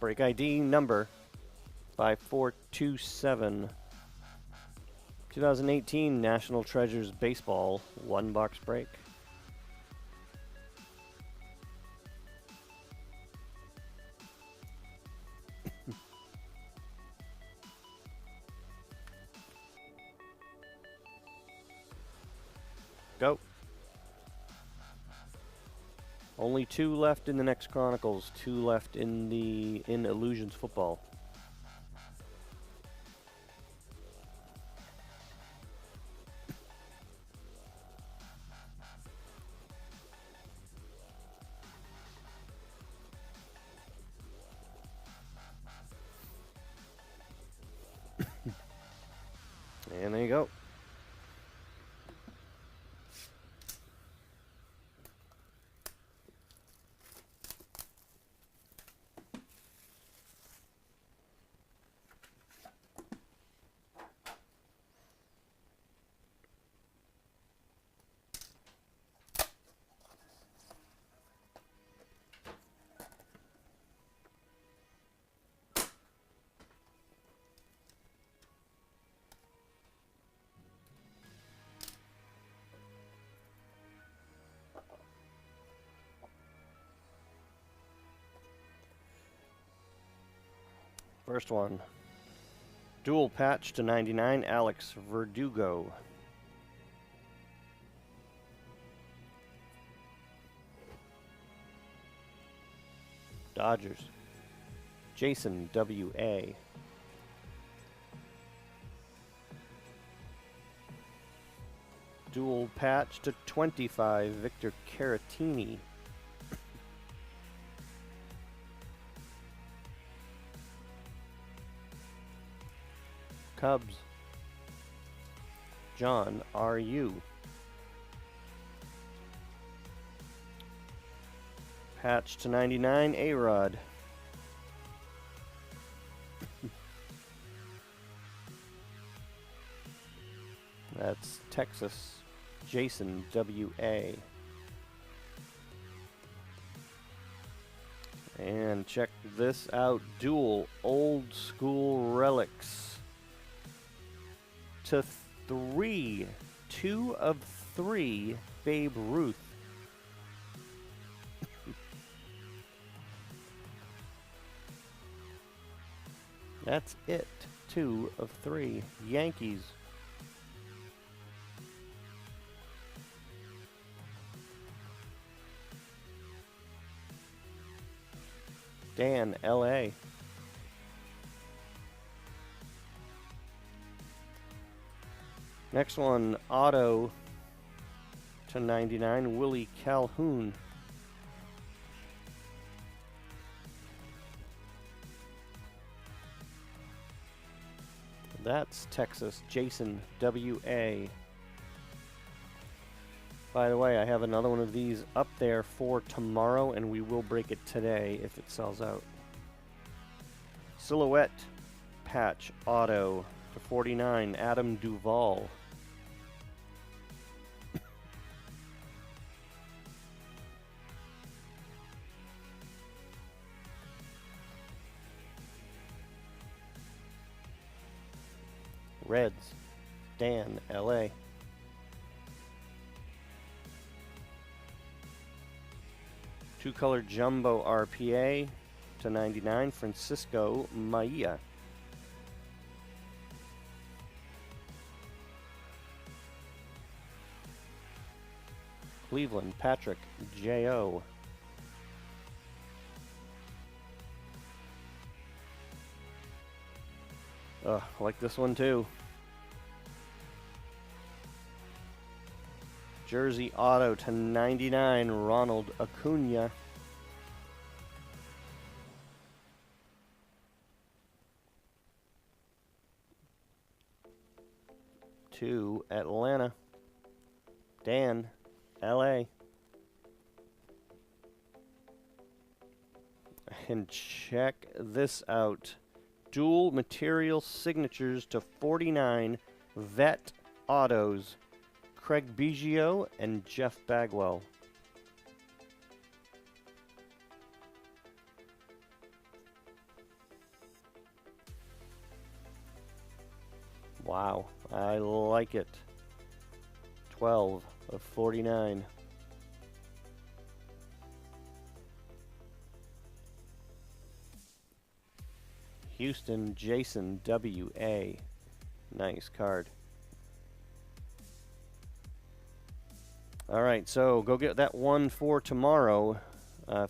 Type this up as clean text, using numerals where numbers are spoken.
Break ID number 5427. 2018 National Treasures Baseball 1-box break. Go. Only 2 left in the next Chronicles, 2 left in Illusions Football. And there you go. First one. Dual patch to 99, Alex Verdugo. Dodgers. Jason W.A. Dual patch to 25, Victor Caratini. Cubs. John R.U. Patch to 99, A-Rod. That's Texas. Jason W.A. And check this out. Dual old school relics. To 3. 2 of 3, Babe Ruth. That's it. 2 of 3. Yankees. Dan, L.A. Next one, auto to 99, Willie Calhoun. That's Texas, Jason W.A. By the way, I have another one of these up there for tomorrow, and we will break it today if it sells out. Silhouette patch auto to 49, Adam Duvall. Reds, Dan, L.A. Two-color jumbo RPA to 99, Francisco Maia. Cleveland, Patrick J.O. I like this one too. Jersey auto to 99, Ronald Acuna. To Atlanta, Dan, L.A. And check this out. Dual material signatures to 49, Vet Autos, Craig Biggio and Jeff Bagwell. Wow, I like it. 12 of 49. Houston Jason W.A. Nice card. All right, so go get that one for tomorrow. If